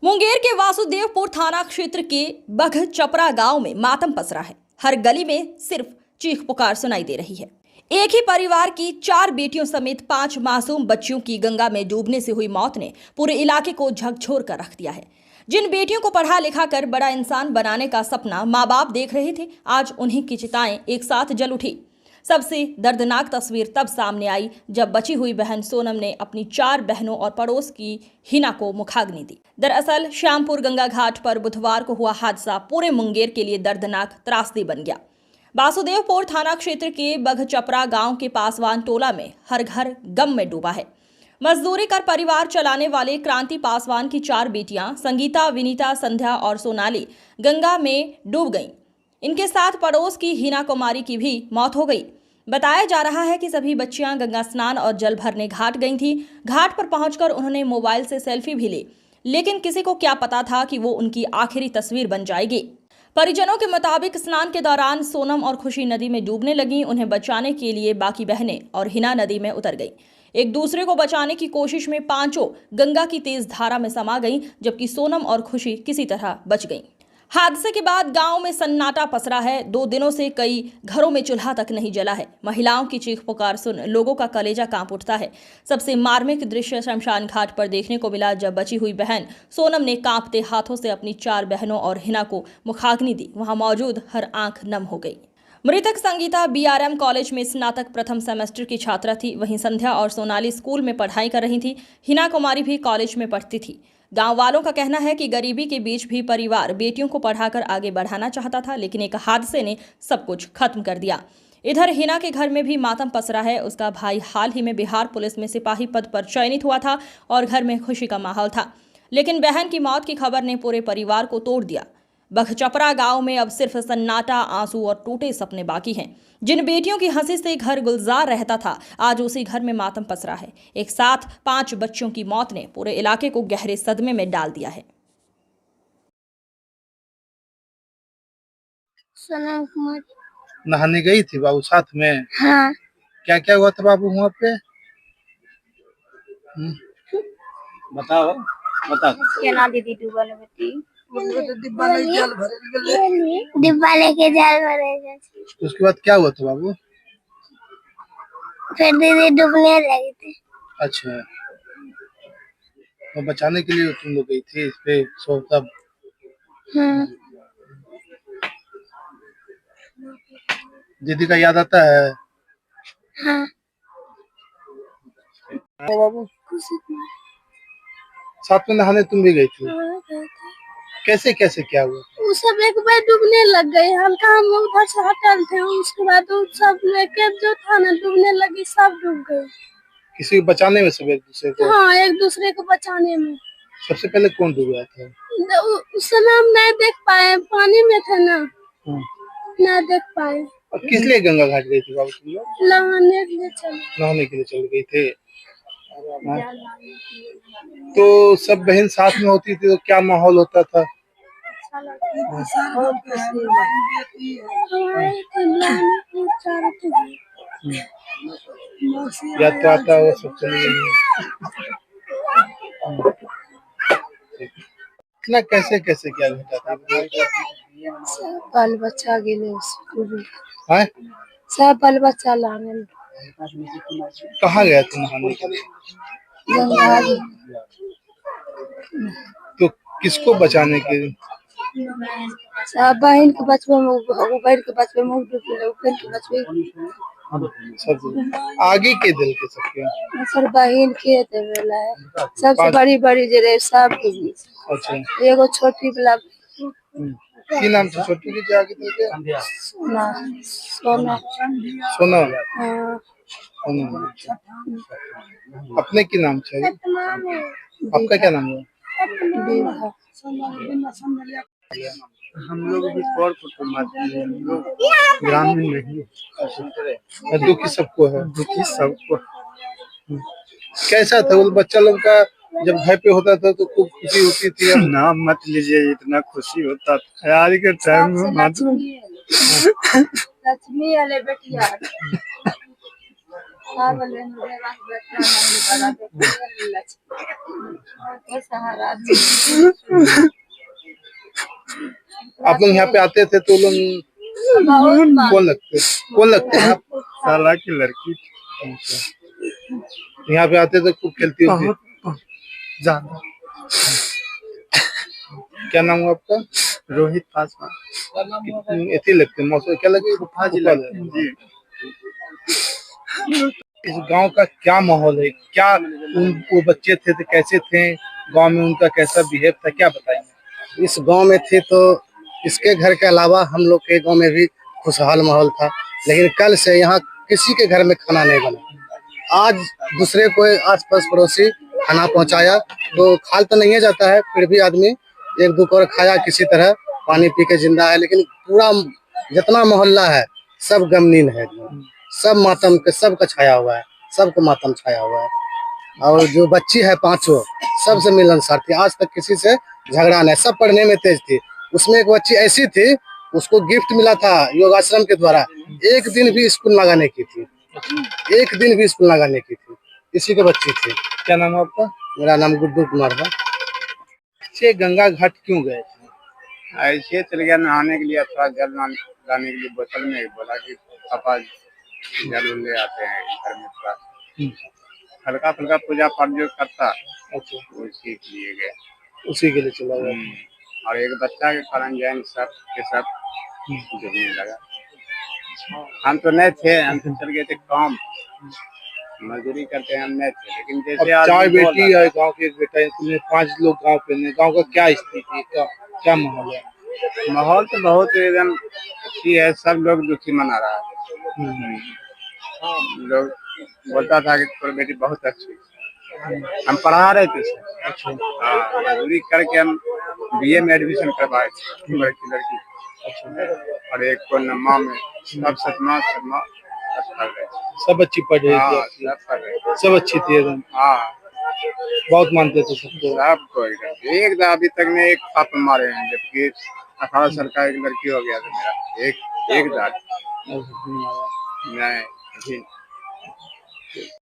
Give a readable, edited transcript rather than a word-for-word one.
मुंगेर के वासुदेवपुर थाना क्षेत्र के बघचपरा गांव में मातम पसरा है। हर गली में सिर्फ चीख पुकार सुनाई दे रही है। एक ही परिवार की 4 बेटियों समेत 5 मासूम बच्चियों की गंगा में डूबने से हुई मौत ने पूरे इलाके को झकझोर कर रख दिया है। जिन बेटियों को पढ़ा लिखा कर बड़ा इंसान बनाने का सपना माँ बाप देख रहे थे, आज उन्हीं की चिताएं एक साथ जल उठी। सबसे दर्दनाक तस्वीर तब सामने आई जब बची हुई बहन सोनम ने अपनी 4 बहनों और पड़ोस की हिना को मुखाग्नि दी। दरअसल श्यामपुर गंगा घाट पर बुधवार को हुआ हादसा पूरे मुंगेर के लिए दर्दनाक त्रासदी बन गया। वासुदेवपुर थाना क्षेत्र के बघचपरा गांव के पासवान टोला में हर घर गम में डूबा है। मजदूरी कर परिवार चलाने वाले क्रांति पासवान की 4 बेटियां संगीता, विनीता, संध्या और सोनाली गंगा में डूब गईं। इनके साथ पड़ोस की हिना कुमारी की भी मौत हो गई। बताया जा रहा है कि सभी बच्चियां गंगा स्नान और जल भरने घाट गई थी। घाट पर पहुंचकर उन्होंने मोबाइल से सेल्फी भी ली, लेकिन किसी को क्या पता था कि वो उनकी आखिरी तस्वीर बन जाएगी। परिजनों के मुताबिक स्नान के दौरान सोनम और खुशी नदी में डूबने लगी। उन्हें बचाने के लिए बाकी बहनें और हिना नदी में उतर गई। एक दूसरे को बचाने की कोशिश में पांचों गंगा की तेज धारा में समा गईं, जबकि सोनम और खुशी किसी तरह बच गईं। हादसे के बाद गांव में सन्नाटा पसरा है। 2 दिनों से कई घरों में चूल्हा तक नहीं जला है। महिलाओं की चीख पुकार सुन लोगों का कलेजा कांप उठता है। सबसे मार्मिक दृश्य शमशान घाट पर देखने को मिला, जब बची हुई बहन सोनम ने कांपते हाथों से अपनी 4 बहनों और हिना को मुखाग्नि दी। वहां मौजूद हर आंख नम हो गई। मृतक संगीता BRM कॉलेज में स्नातक प्रथम सेमेस्टर की छात्रा थी। वहीं संध्या और सोनाली स्कूल में पढ़ाई कर रही थी। हिना कुमारी भी कॉलेज में पढ़ती थी। गांव वालों का कहना है कि गरीबी के बीच भी परिवार बेटियों को पढ़ाकर आगे बढ़ाना चाहता था, लेकिन एक हादसे ने सब कुछ खत्म कर दिया। इधर हिना के घर में भी मातम पसरा है। उसका भाई हाल ही में बिहार पुलिस में सिपाही पद पर चयनित हुआ था और घर में खुशी का माहौल था, लेकिन बहन की मौत की खबर ने पूरे परिवार को तोड़ दिया। बघचपरा गांव में अब सिर्फ सन्नाटा, आंसू और टूटे सपने बाकी हैं। जिन बेटियों की हंसी से घर गुलजार रहता था, आज उसी घर में मातम पसरा है। एक साथ 5 बच्चों की मौत ने पूरे इलाके को गहरे सदमे में डाल दिया है। सोनम कुमारी नहाने गई थी बाबू साथ में? हाँ। क्या क्या हुआ था बाबू वहाँ पे? बताओ बता। केना दीदी डूबल बेटी डिब्बा लेके जल भरे गए। उसके बाद क्या हुआ था बाबू? फिर दीदी डूबने लगी थी। अच्छा, तो बचाने के लिए तुम लोग गई थी इस पे सो तब? दीदी का याद आता है? हाँ। बाबू साथ में नहाने तुम भी गई थी? कैसे कैसे क्या हुआ? वो सब एक बार डूबने लग गए। हल्का हम उधर से हटल थे, उसके बाद वो सब लेके जो था ना डूबने लगी, सब डूब गए। किसी को बचाने में सब एक दूसरे को? हाँ, एक दूसरे को बचाने में। सबसे पहले कौन डूबा था? उस समय हम नहीं देख पाए, पानी में थे ना, नहीं देख पाए। और किस लिए गंगा घाट गई थी बाबू तुम लोग? नहाने के लिए चले। नहाने के लिए चल गई थे। तो सब बहन साथ में होती थी तो क्या माहौल होता था? याद तो आता होगा सब चली गई। इतना कैसे कैसे क्या घटा था? बाल बच्चा गिले स्कूल, सब बाल बच्चा लाने। कहाँ गया था नहाने के लिए? तो किसको बचाने के लिए? सब बहन के बचपन में, बहन के बचपन में, बहन के बचपन सब आगे के दिल के सबके सर बहन के देवेला है। सबसे बड़ी बड़ी जे सब के बीच। अच्छा, एगो छोटी वाला की नाम से छोटी की आगे दिल के? सोना सोना सोना। हाँ। अपने की नाम से? आपका क्या नाम है? हम लोग भी और हम लोग ग्रामीण नहीं। दुखी सबको है? दुखी सबको। कैसा था वो बच्चा लोग का जब घर पे होता था तो खूब खुशी होती थी? नाम मत लीजिए, इतना खुशी होता था आज के टाइम में। लक्ष्मी वाले बेटिया आप लोग यहाँ पे आते थे तो लोग कौन लगते हैं आप? साला की लड़की यहाँ पे आते थे खूब खेलती होती? बहुत ज्यादा। क्या नाम है आपका? रोहित पासवान। ऐसे लगते हैं मौसम क्या लगे? हाजी लगते हैं जी। इस गांव का क्या माहौल है? क्या वो बच्चे थे तो कैसे थे गांव में? उनका कैसा बिहेव था, क्या बताएंगे? इस गांव में थे तो इसके घर के अलावा हम लोग के गांव में भी खुशहाल माहौल था, लेकिन कल से यहाँ किसी के घर में खाना नहीं बना। आज दूसरे कोई आस-पास पड़ोसी खाना पहुंचाया तो खा तो नहीं जाता है, फिर भी आदमी एक दो कौर खाया किसी तरह, पानी पी के जिंदा है। लेकिन पूरा जितना मोहल्ला है सब गमगीन है, सब मातम के सबका छाया हुआ है, सबको मातम छाया हुआ है। और जो बच्ची है पांचों सबसे मिलनसार थी, आज तक किसी से झगड़ा नहीं, सब पढ़ने में तेज थी। उसमें एक बच्ची ऐसी थी, उसको गिफ्ट मिला था योगाश्रम के द्वारा, एक दिन भी स्कूल लगाने की थी, एक दिन भी स्कूल लगाने की थी, इसी के बच्ची थी। क्या नाम है आपका? मेरा नाम गुड्डू कुमार है। से गंगा घाट क्यों गए थे? ऐसे चल गया नहाने के लिए, थोड़ा जल लाने के लिए बोतल में, बोला कि पापा जल ले आते हैं घर में, थोड़ा हल्का फुल्का पूजा पाठ जो करता अच्छा, उसी के लिए गए। उसी के लिए चला गया। और एक बच्चा के कारण जैन सब के सब डूबने लगा। हम तो नहीं थे, हम तो चल गए थे काम, मजदूरी करते हैं, हम नहीं थे। लेकिन जैसे अब चार आदमी बोल बेटी रहा है, गांव के एक बेटा है, तुम्हें 5 लोग गांव पे हैं। गांव का क्या स्थिति है, क्या माहौल है? था, माहौल तो बहुत एकदम अच्छी है, सब लोग दुखी मना रहा है। लोग बोलता था कि तुम्हारी बेटी बहुत अच्छी है। हम पढ़ा रहे थे सर। अच्छा, हाँ, मजदूरी करके हम बीए में एडमिशन करवाए थे लड़की लड़की, और एक को नमा में, सब सतमा सतमा सब पढ़ रहे थे। सब अच्छी पढ़ रही हाँ, थी? सब पढ़ रहे थे। सब अच्छी थी एकदम? हाँ, बहुत मानते थे सबको? सबको एकदम। एक अभी तक ने एक पाप मारे हैं, जबकि 18 साल का एक लड़की हो गया था मेरा, एक दांत नहीं अभी।